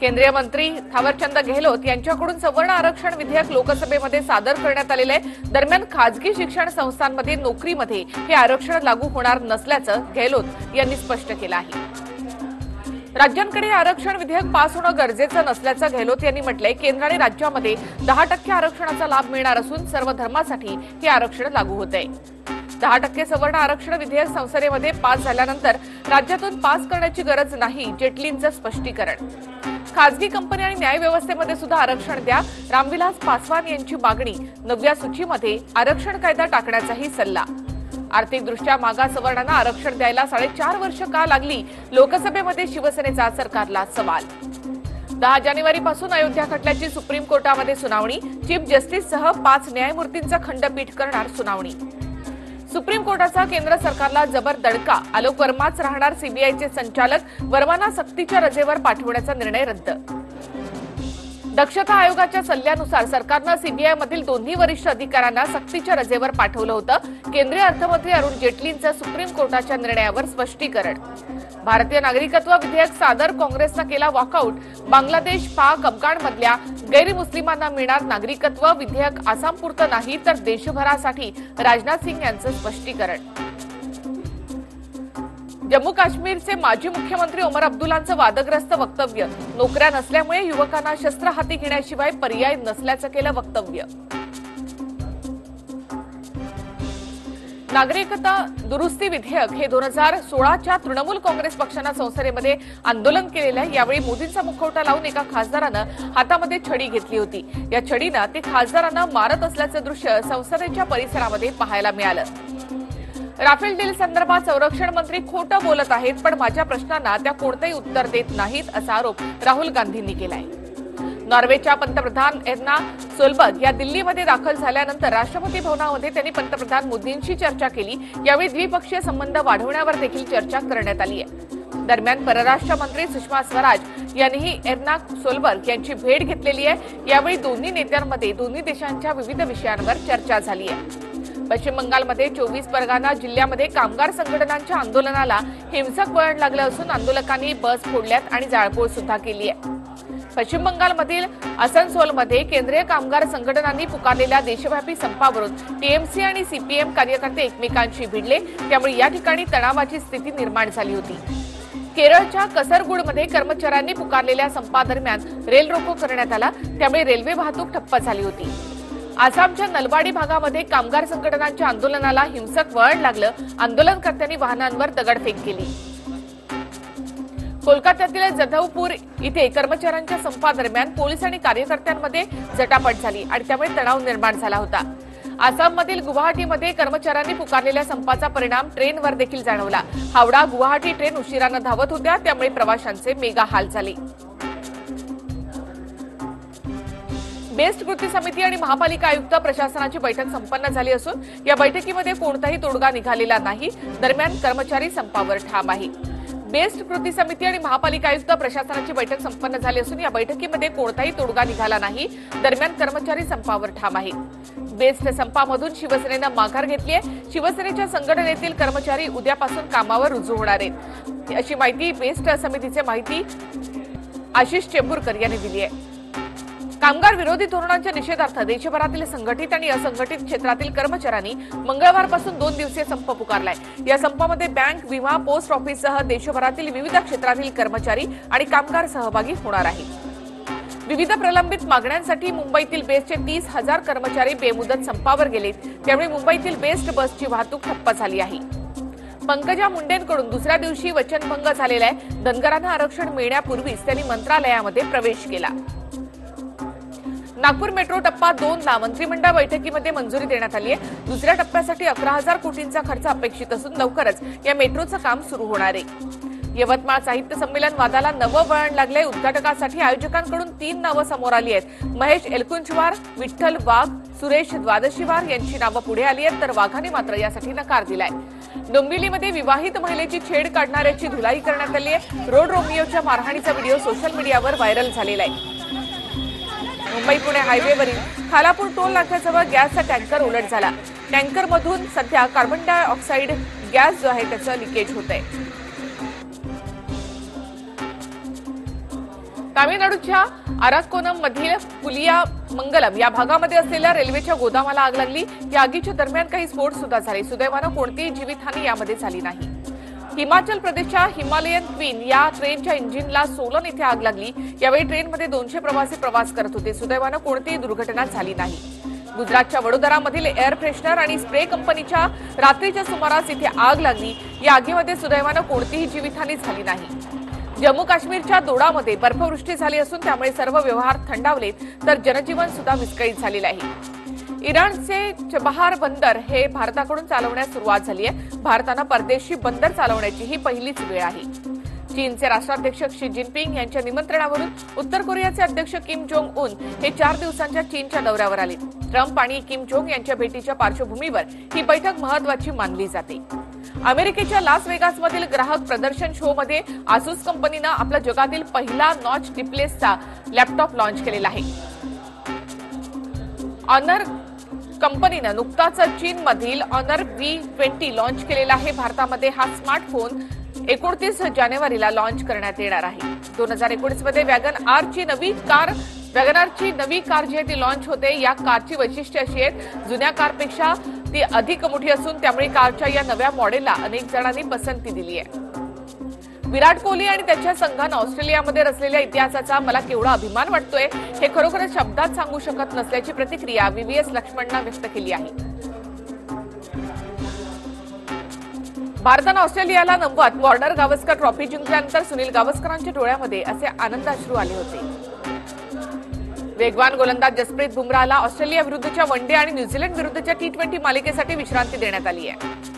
केंद्रीय मंत्री थावरचंद गेहलोत यांच्याकडून सवर्ण आरक्षण विधेयक लोकसभेमध्ये सादर करण्यात आलेले आहे। दरम्यान खासगी शिक्षण संस्थांमध्ये नोकरीमध्ये हे आरक्षण लागू होणार नसल्याचं गेहलोत यांनी स्पष्ट केलं आहे। राज्यांकडे आरक्षण विधेयक पास होणं गरजेचं नसल्याचं गेहलोत यांनी म्हटलंय। केंद्राने राज्यामध्ये 10% आरक्षणाचा लाभ मिळणार असून सर्व धर्मासाठी हे आरक्षण लागू होतंय। 10% सवर्ण आरक्षण विधेयक संसदेमध्ये पास झाल्यानंतर राज्यातून पास करण्याची गरज नाही, जेटलींचं स्पष्टीकरण। खासगी कंपनी आणि न्याय व्यवस्थेमध्ये सुद्धा आरक्षण द्या, रामविलास पासवान यांची मागणी। नव्या सूचीमध्ये आरक्षण कायदा टाकण्याचाही सल्ला। आर्थिकदृष्ट्या मागास सवर्णांना आरक्षण द्यायला 4.5 वर्ष का लागली, लोकसभेमध्ये शिवसेनेचा सरकारला सवाल। 10 जानेवारीपासून अयोध्या खटल्याची सुप्रीम कोर्टामध्ये सुनावणी। चीफ जस्टिससह 5 न्यायमूर्तींचं खंडपीठ करणार सुनावणी। सुप्रीम कोर्टाचा केंद्र सरकारला जबर दणका, आलोक वर्माच राहणार सीबीआयचे संचालक, वर्मांना सक्तीच्या रजेवर पाठवण्याचा निर्णय रद्द। दक्षता आयोगाच्या सल्ल्यानुसार सरकारनं सीबीआयमधील दोन्ही वरिष्ठ अधिकाऱ्यांना सक्तीच्या रजेवर पाठवलं होतं। केंद्रीय अर्थमंत्री अरुण जेटलींचं सुप्रीम कोर्टाच्या निर्णयावर स्पष्टीकरण। भारतीय नागरिकत्व विधेयक सादर, काँग्रेसनं केला वॉकआउट। बांगलादेश, पाक, अफगाणमधल्या गैरमुस्लिमांना मिळणार नागरिकत्व विधेयक आसामपुरतं नाही तर देशभरासाठी, राजनाथ सिंग यांचं स्पष्टीकरण। जम्मू काश्मीरचे माजी मुख्यमंत्री ओमर अब्दुल्लांचं वादग्रस्त वक्तव्य। नोकऱ्या नसल्यामुळे युवकांना शस्त्र हाती घेण्याशिवाय पर्याय नसल्याचं केलं वक्तव्य। नागरिकता दुरुस्ती विधेयक हे 2016च्या तृणमूल काँग्रेस पक्षानं संसदेमध्ये आंदोलन केलेलं आहे। यावेळी मोदींचा मुखवटा लावून एका खासदारानं हातामध्ये छडी घेतली होती। या छडीनं ते खासदारांना मारत असल्याचं दृश्य संसदेच्या परिसरामध्ये पाहायला मिळालं। राफेल डील संदर्भात संरक्षण मंत्री खोटं बोलत आहेत, पण माझ्या प्रश्नांना त्या कोणतेही उत्तर देत नाहीत असा आरोप राहुल गांधींनी केलाय। नॉर्वेच्या पंतप्रधान एर्ना सोलबर्ग या दिल्लीमध्ये दाखल झाल्यानंतर राष्ट्रपती भवनामध्ये त्यांनी पंतप्रधान मोदींशी चर्चा केली। यावेळी द्विपक्षीय संबंध वाढवण्यावर देखील चर्चा करण्यात आली आहे। दरम्यान परराष्ट्र मंत्री सुषमा स्वराज यांनीही एर्ना सोलबर्ग यांची भेट घेतलेली आहे। यावेळी दोन्ही नेत्यांमध्ये दोन्ही देशांच्या विविध विषयांवर चर्चा झाली आहे। पश्चिम बंगालमध्ये 24 परगाना जिल्ह्यामध्ये कामगार संघटनांच्या आंदोलनाला हिंसक वळण लागलं असून आंदोलकांनी बस फोडल्यात आणि जाळपोळ सुद्धा केली आहे। पश्चिम बंगालमधील आसनसोलमध्ये केंद्रीय कामगार संघटनांनी पुकारलेल्या देशव्यापी संपावरून टीएमसी आणि सीपीएम कार्यकर्ते एकमेकांशी भिडले, त्यामुळे या ठिकाणी तणावाची स्थिती निर्माण झाली होती। केरळच्या कसरगुडमध्ये कर्मचाऱ्यांनी पुकारलेल्या संपादरम्यान रेल रोको करण्यात आला, त्यामुळे रेल्वे वाहतूक ठप्प झाली होती। आसामच्या नलबाडी भागामध्ये कामगार संघटनांच्या आंदोलनाला हिंसक वळण लागलं, आंदोलनकर्त्यांनी वाहनांवर दगडफेक केली। कोलकात्यातील जधवपूर इथे कर्मचाऱ्यांच्या संपादरम्यान पोलीस आणि कार्यकर्त्यांमध्ये झटापट झाली आणि त्यामुळे तणाव निर्माण झाला होता। आसाममधील गुवाहाटीमध्ये कर्मचाऱ्यांनी पुकारलेल्या संपाचा परिणाम ट्रेनवर देखील जाणवला। हावडा गुवाहाटी ट्रेन उशिरानं धावत होत्या, त्यामुळे प्रवाशांचे मेगा हाल झाले। बेस्ट कृती समिती आणि महापालिका आयुक्त प्रशासनाची बैठक संपन्न झाली असून या बैठकीमध्ये कोणताही तोडगा निघालेला नाही। दरम्यान कर्मचारी संपावर ठाम आहे। बेस्ट कृती समिती आणि महापालिका आयुक्त प्रशासनाची बैठक संपन्न झाली असून या बैठकीमध्ये कोणताही तोडगा निघाला नाही। दरम्यान कर्मचारी संपावर ठाम आहे। बेस्ट संपामधून शिवसेनेनं माघार घेतली आहे। शिवसेनेच्या संघटनेतील कर्मचारी उद्यापासून कामावर रुजू होणार आहेत, अशी माहिती बेस्ट समितीचे माहिती आशिष चेंबूरकर यांनी दिली आहे। कामगार विरोधी धोरणांच्या निषेधार्थ देशभरातील संघटित आणि असंघटित क्षेत्रातील कर्मचाऱ्यांनी मंगळवारपासून 2 दिवसीय संप पुकारलाय। या संपामध्ये बँक, विमा, पोस्ट ऑफिससह देशभरातील विविध क्षेत्रातील कर्मचारी आणि कामगार सहभागी होणार आहेत। विविध प्रलंबित मागण्यांसाठी मुंबईतील बेस्टचे 30,000 कर्मचारी बेमुदत संपावर गेलेत, त्यामुळे मुंबईतील बेस्ट बसची वाहतूक ठप्प झाली आहे। पंकजा मुंडेंकडून दुसऱ्या दिवशी वचनभंग झालेला आहे। धनगरांना आरक्षण मिळण्यापूर्वीच त्यांनी मंत्रालयामध्ये प्रवेश केला। नागपूर मेट्रो टप्पा 2 ला मंत्रिमंडळ बैठकीमध्ये मंजुरी देण्यात आली आहे। दुसऱ्या टप्प्यासाठी 11,000 कोटींचा खर्च अपेक्षित असून लवकरच या मेट्रोचं काम सुरू होणार आहे। यवतमाळ साहित्य संमेलन वादाला नवं वळण लागलंय। उद्घाटकासाठी आयोजकांकडून 3 नावं समोर आली आहेत। महेश एलकुंचवार, विठ्ठल वाघ, सुरेश द्वादशीवार यांची नावं पुढे आली आहेत, तर वाघाने मात्र यासाठी नकार दिलाय। डोंबिवलीमध्ये विवाहित महिलेची छेड काढणाऱ्याची धुलाई करण्यात आली आहे। रोड रोमियोच्या मारहाणीचा व्हिडिओ सोशल मीडियावर व्हायरल झालेला आहे। मुंबई पुणे हायवेवरील खालापूर टोल नाक्याजवळ गॅसचा टँकर उलट झाला। टँकरमधून सध्या कार्बन डायऑक्साईड गॅस जो आहे त्याचं लिकेज होत आहे। तामिळनाडूच्या अराकोनम मधील पुलिया मंगलम या भागामध्ये असलेल्या रेल्वेच्या गोदामाला आग लागली। या आगीच्या दरम्यान काही स्फोट सुद्धा झाले। सुदैवानं कोणतीही जीवितहानी यामध्ये झाली नाही। हिमाचल प्रदेशच्या हिमालयन क्वीन या ट्रेनच्या इंजिनला सोलन इथे आग लागली। यावेळी ट्रेनमध्ये 200 प्रवासी प्रवास करत होते। सुदैवानं कोणतीही दुर्घटना झाली नाही। गुजरातच्या वडोदरामधील एअर फ्रेशनर आणि स्प्रे कंपनीच्या रात्रीच्या सुमारास इथे आग लागली। या आगीमध्ये सुदैवानं कोणतीही जीवितहानी झाली नाही। जम्मू काश्मीरच्या दोडामध्ये बर्फवृष्टी झाली असून त्यामुळे सर्व व्यवहार थंडावलेत, तर जनजीवन सुद्धा विस्कळीत झालेलं आहे। इराणचे चबहार बंदर हे भारताकडून चालवण्यास सुरुवात झाली आहे। भारतानं परदेशी बंदर चालवण्याची ही पहिलीच वेळ आहे। चीनचे राष्ट्राध्यक्ष शी जिनपिंग यांच्या निमंत्रणावरून उत्तर कोरियाचे अध्यक्ष किम जोंग उन हे 4 दिवसांच्या चीनच्या दौऱ्यावर आले। ट्रम्प आणि किम जोंग यांच्या भेटीच्या पार्श्वभूमीवर ही बैठक महत्त्वाची मानली जाते। अमेरिकेच्या लास वेगासमधील ग्राहक प्रदर्शन शोमध्ये आसूस कंपनीनं आपला जगातील पहिला नॉच डिस्प्लेचा लॅपटॉप लॉन्च केलेला आहे। ऑनर कंपनीनं नुकताच चीनमधील ऑनर V20 लॉन्च केलेला आहे। भारतामध्ये हा स्मार्टफोन 29 जानेवारीला लॉन्च करण्यात येणार आहे। 2019 मध्ये वॅगनआरची नवी कार जी आहे ती लॉन्च होते। या कारची वैशिष्ट्ये अशी आहेत, जुन्या कारपेक्षा ती अधिक मोठी असून त्यामुळे कारच्या या नव्या मॉडेलला अनेक जणांनी पसंती दिली आहे। विराट कोहली आणि त्याच्या संघानं ऑस्ट्रेलियामध्ये रचलेल्या इतिहासाचा मला केवढा अभिमान वाटतोय हे खरोखरच शब्दात सांगू शकत नसल्याची प्रतिक्रिया VVS लक्ष्मणनं व्यक्त केली आहे। भारतानं ऑस्ट्रेलियाला नमवत वॉर्नर गावस्कर ट्रॉफी जिंकल्यानंतर सुनील गावस्करांच्या डोळ्यामध्ये असे आनंदाश्रू आले होते। वेगवान गोलंदाज जसप्रीत बुमराहला ऑस्ट्रेलिया विरुद्धच्या वन डे आणि न्यूझीलंड विरुद्धच्या T20 मालिकेसाठी विश्रांती देण्यात आली आहे।